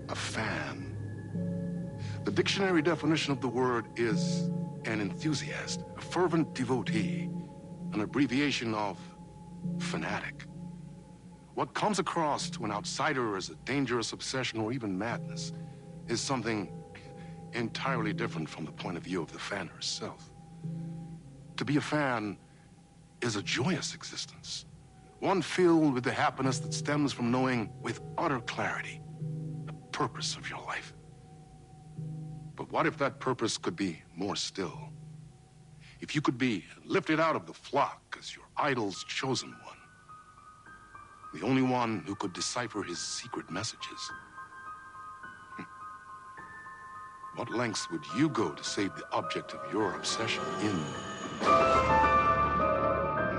a fan. The dictionary definition of the word is an enthusiast, a fervent devotee, an abbreviation of fanatic. What comes across to an outsider as a dangerous obsession or even madness is something entirely different from the point of view of the fan herself. To be a fan is a joyous existence, one filled with the happiness that stems from knowing with utter clarity the purpose of your life. But what if that purpose could be more still? If you could be lifted out of the flock as your idol's chosen one, the only one who could decipher his secret messages. What lengths would you go to save the object of your obsession in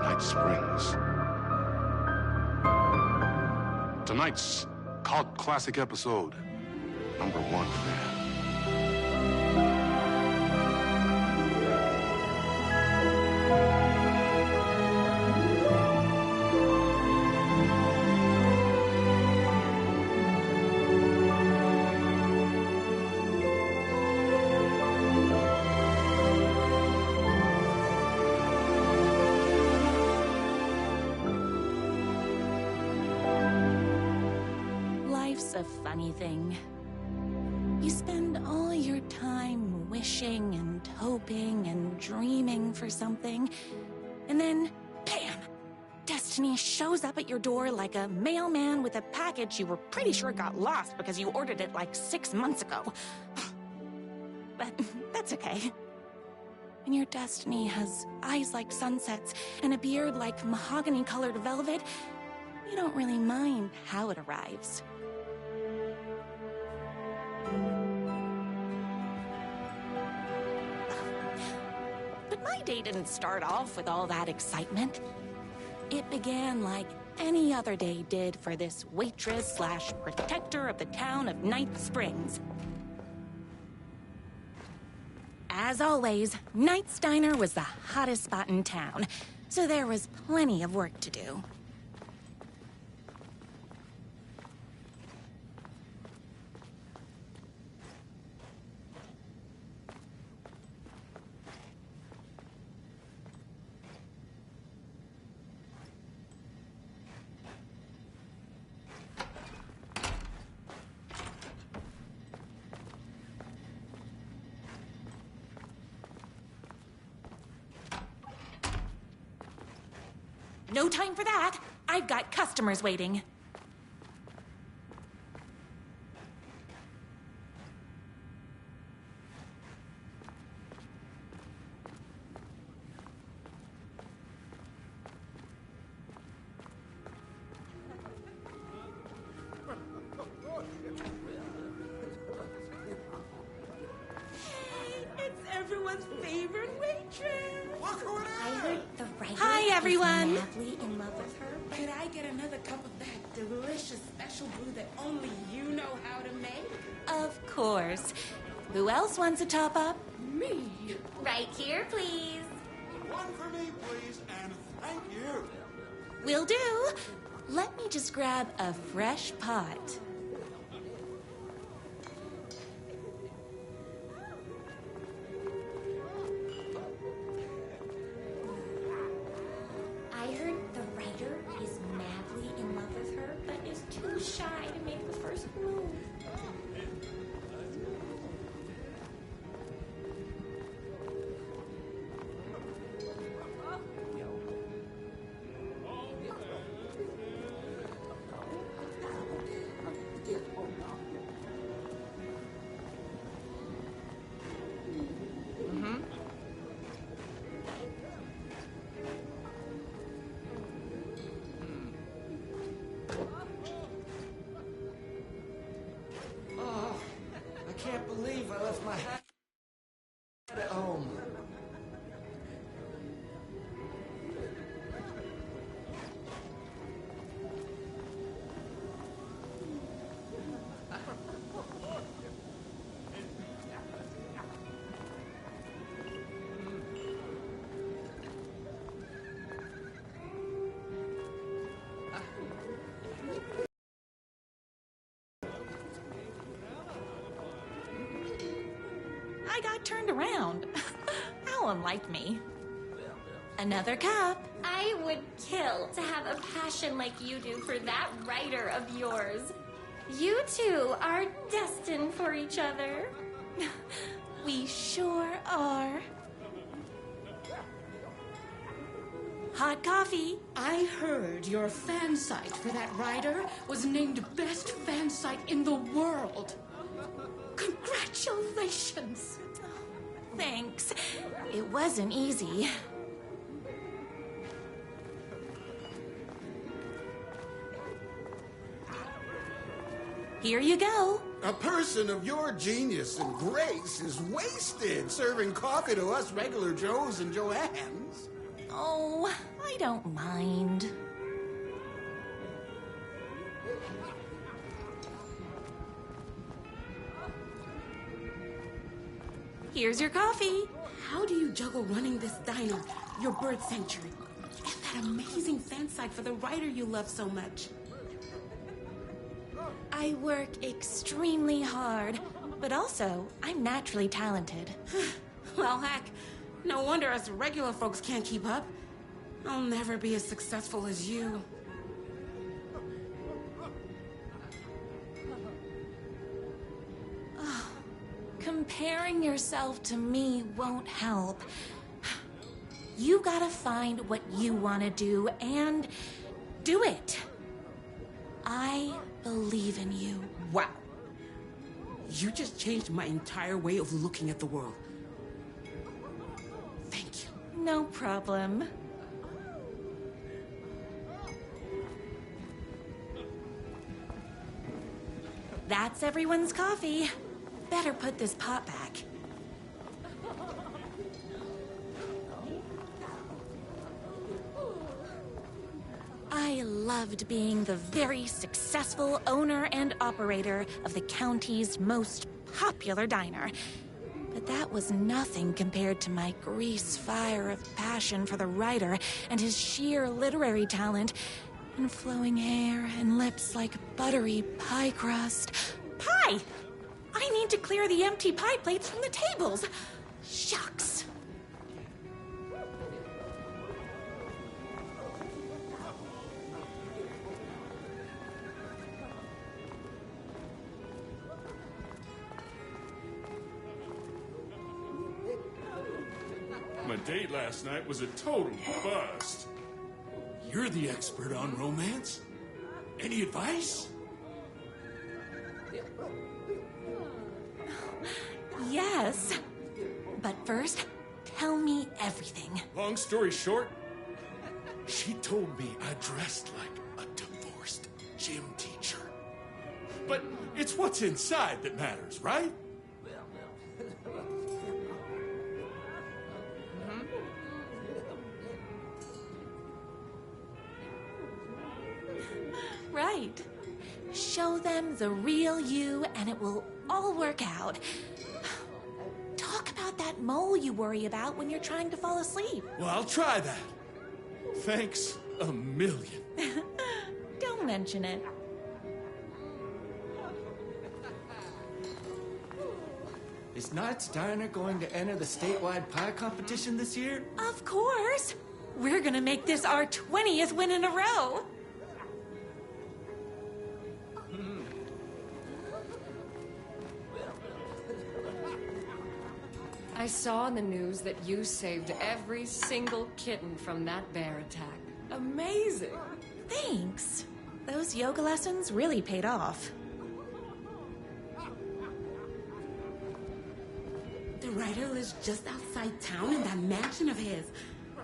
Night Springs? Tonight's cult classic episode, number 1 fan. A funny thing. You spend all your time wishing and hoping and dreaming for something, and then, bam! Destiny shows up at your door like a mailman with a package you were pretty sure got lost because you ordered it like 6 months ago. But that's okay. When your destiny has eyes like sunsets and a beard like mahogany-colored velvet, you don't really mind how it arrives. But my day didn't start off with all that excitement. It began like any other day did for this waitress/protector of the town of Night Springs. As always, Knight's Diner was the hottest spot in town, so there was plenty of work to do. No time for that. I've got customers waiting. It's everyone's favorite waitress. Look who it I is! heard the writer Hi, everyone. is madly in love with her. Could I get another cup of that delicious special brew that only you know how to make? Of course. Who else wants a top-up? Me. Right here, please. One for me, please, and thank you. Will do. Let me just grab a fresh pot. I heard the writer is madly in love with her, but is too shy to make the first move. I can't believe I left my hat at home. turned around. How unlike me. Another cup. I would kill to have a passion like you do for that writer of yours. You two are destined for each other. We sure are. Hot coffee. I heard your fan site for that writer was named best fan site in the world. Congratulations. Thanks. It wasn't easy. Here you go. A person of your genius and grace is wasted serving coffee to us regular Joes and Joannes. Oh, I don't mind. Here's your coffee. How do you juggle running this diner, your bird sanctuary, and that amazing fan site for the writer you love so much? I work extremely hard, but also I'm naturally talented. Well, heck, no wonder us regular folks can't keep up. I'll never be as successful as you. Comparing yourself to me won't help. You gotta find what you want to do and do it. I believe in you. Wow. You just changed my entire way of looking at the world. Thank you. No problem. That's everyone's coffee. Better put this pot back. I loved being the very successful owner and operator of the county's most popular diner. But that was nothing compared to my grease fire of passion for the writer and his sheer literary talent, and flowing hair and lips like buttery pie crust. Pie! I need to clear the empty pie plates from the tables. Shucks. My date last night was a total bust. You're the expert on romance. Any advice? Yes. But first, tell me everything. Long story short, she told me I dressed like a divorced gym teacher. But it's what's inside that matters, right? Right. Show them the real you and it will all work out. Talk about that mole you worry about when you're trying to fall asleep. Well, I'll try that. Thanks a million. Don't mention it. Is Knight's Diner going to enter the statewide pie competition this year? Of course. We're gonna make this our 20th win in a row. I saw in the news that you saved every single kitten from that bear attack. Amazing! Thanks. Those yoga lessons really paid off. The writer lives just outside town in that mansion of his.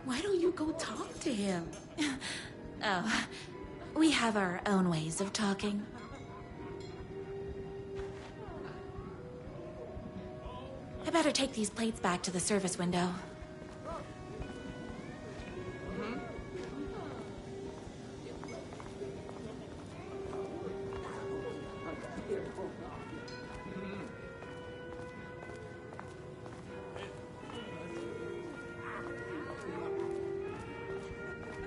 Why don't you go talk to him? Oh, we have our own ways of talking. I better take these plates back to the service window.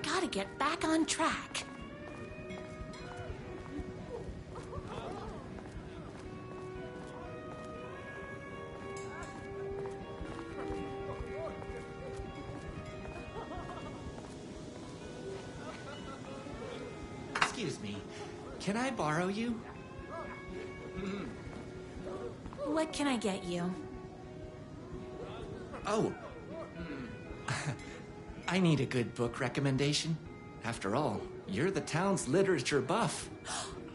Gotta get back on track. Excuse me. Can I borrow you? What can I get you? Oh. I need a good book recommendation. After all, you're the town's literature buff.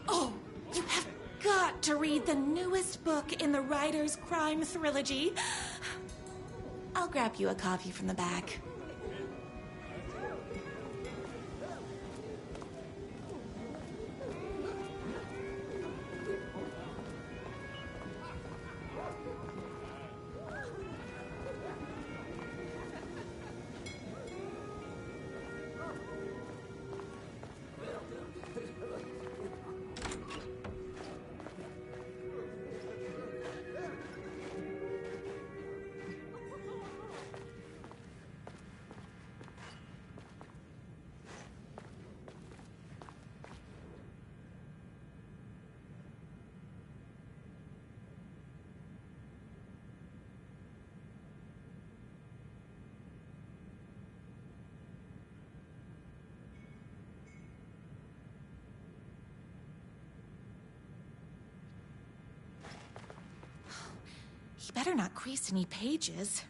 Oh, you have got to read the newest book in the Writer's Crime Trilogy. I'll grab you a copy from the back. You better not crease any pages.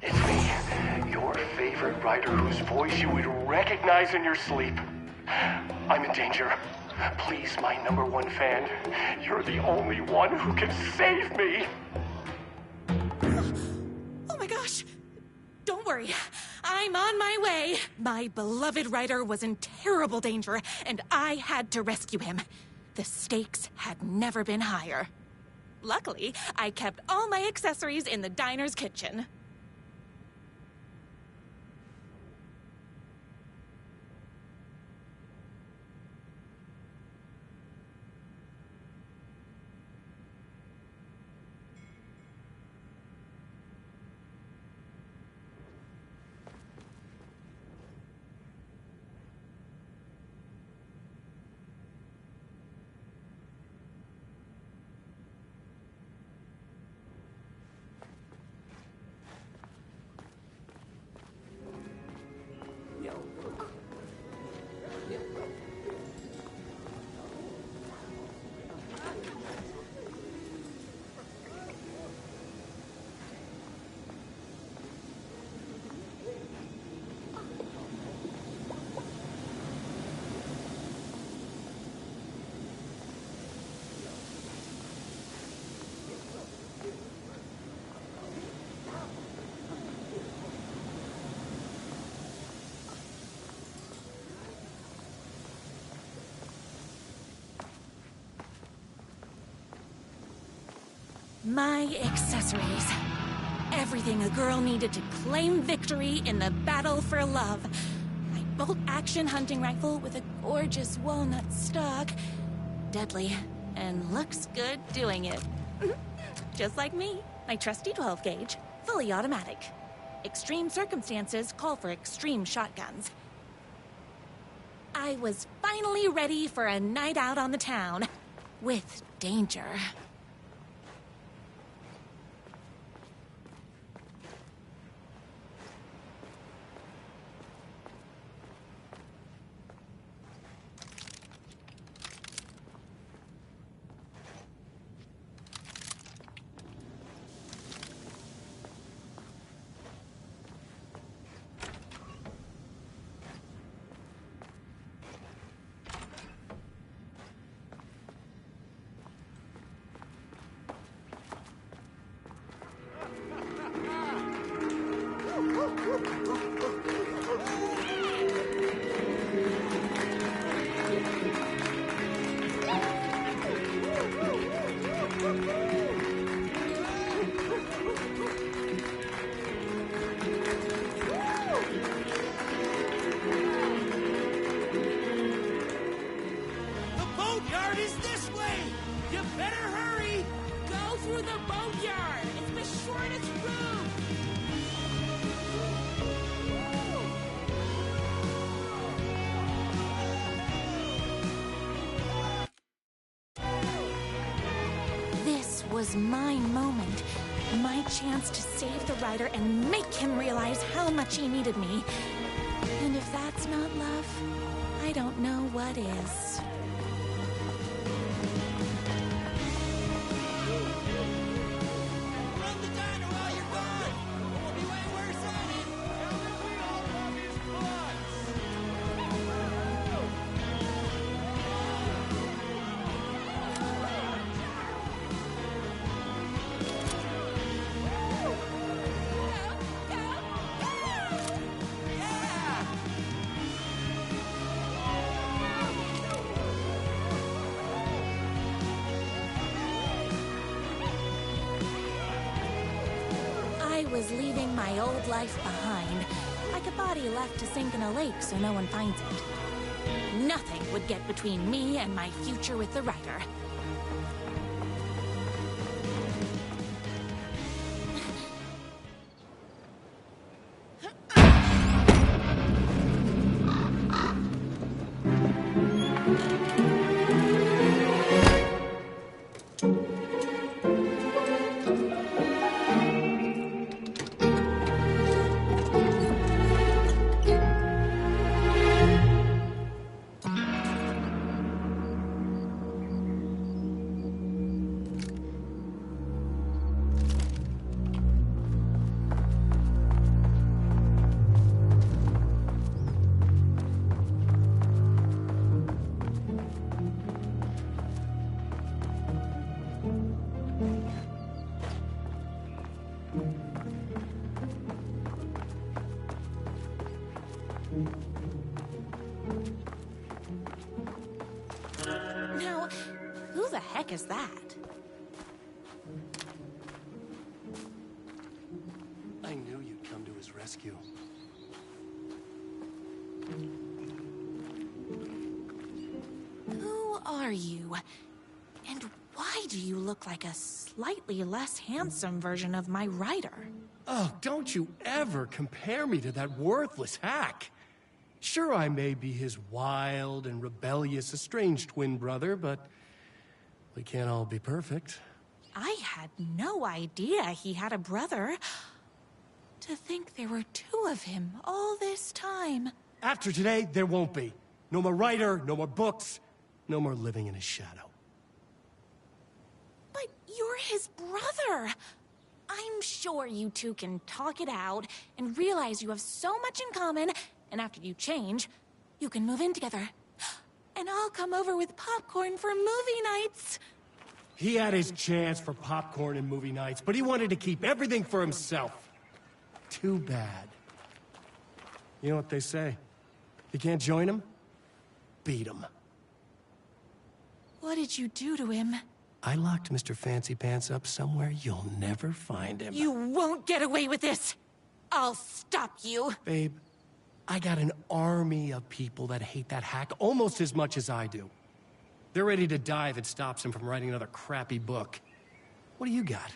It's me, your favorite writer whose voice you would recognize in your sleep. I'm in danger. Please, my #1 fan, you're the only one who can save me. Oh my gosh! Don't worry, I'm on my way. My beloved writer was in terrible danger, and I had to rescue him. The stakes had never been higher. Luckily, I kept all my accessories in the diner's kitchen. My accessories. Everything a girl needed to claim victory in the battle for love. My bolt-action hunting rifle with a gorgeous walnut stock. Deadly, and looks good doing it. Just like me. My trusty 12-gauge, fully automatic. Extreme circumstances call for extreme shotguns. I was finally ready for a night out on the town. With danger. boatyard is this way! You better hurry! Go through the boatyard. It's the shortest route. This was my moment. My chance to save the writer and make him realize how much he needed me. And if that's not love, I don't know what is. Run the diner while you're gone! It will be way worse on it! We all love his plots. I was leaving my old life behind, like a body left to sink in a lake so no one finds it. Nothing would get between me and my future with the writer. Now, who the heck is that? I knew you'd come to his rescue. Who are you? And why do you look like a slightly less handsome version of my writer? Oh, don't you ever compare me to that worthless hack. Sure, I may be his wild and rebellious estranged twin brother, but we can't all be perfect. I had no idea he had a brother. To think there were two of him all this time. After today, there won't be. No more writer, no more books, no more living in his shadow. But you're his brother. I'm sure you two can talk it out and realize you have so much in common, and after you change, you can move in together. And I'll come over with popcorn for movie nights. He had his chance for popcorn and movie nights, but he wanted to keep everything for himself. Too bad. You know what they say? You can't join him? Beat him. What did you do to him? I locked Mr. Fancy Pants up somewhere you'll never find him. You won't get away with this. I'll stop you. Babe, I got an army of people that hate that hack almost as much as I do. They're ready to die if it stops him from writing another crappy book. What do you got?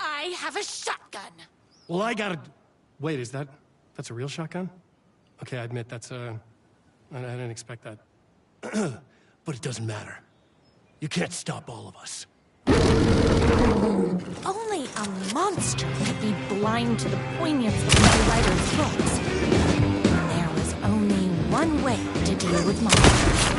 I have a shotgun. Well, I got a... Wait, that's a real shotgun? Okay, I admit I didn't expect that. But it doesn't matter. You can't stop all of us. Only a monster could be blind to the poignance of my writer's books. There was only one way to deal with monsters.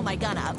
my gun up.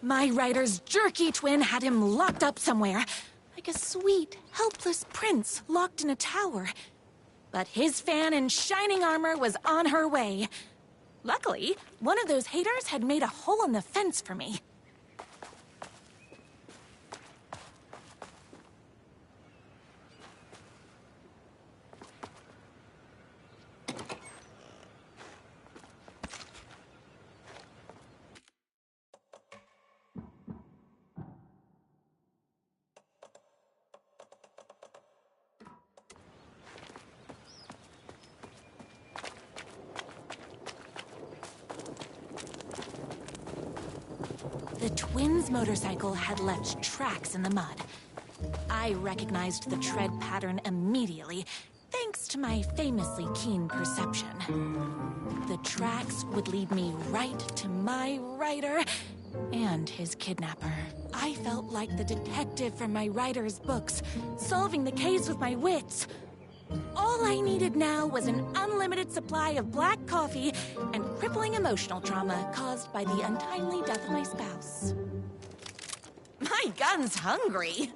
My writer's jerky twin had him locked up somewhere, like a sweet, helpless prince locked in a tower. But his fan in shining armor was on her way. Luckily, one of those haters had made a hole in the fence for me. The twins' motorcycle had left tracks in the mud. I recognized the tread pattern immediately, thanks to my famously keen perception. The tracks would lead me right to my writer and his kidnapper. I felt like the detective from my writer's books, solving the case with my wits. All I needed now was an unlimited supply of black coffee and crippling emotional trauma caused by the untimely death of my spouse. My gun's hungry.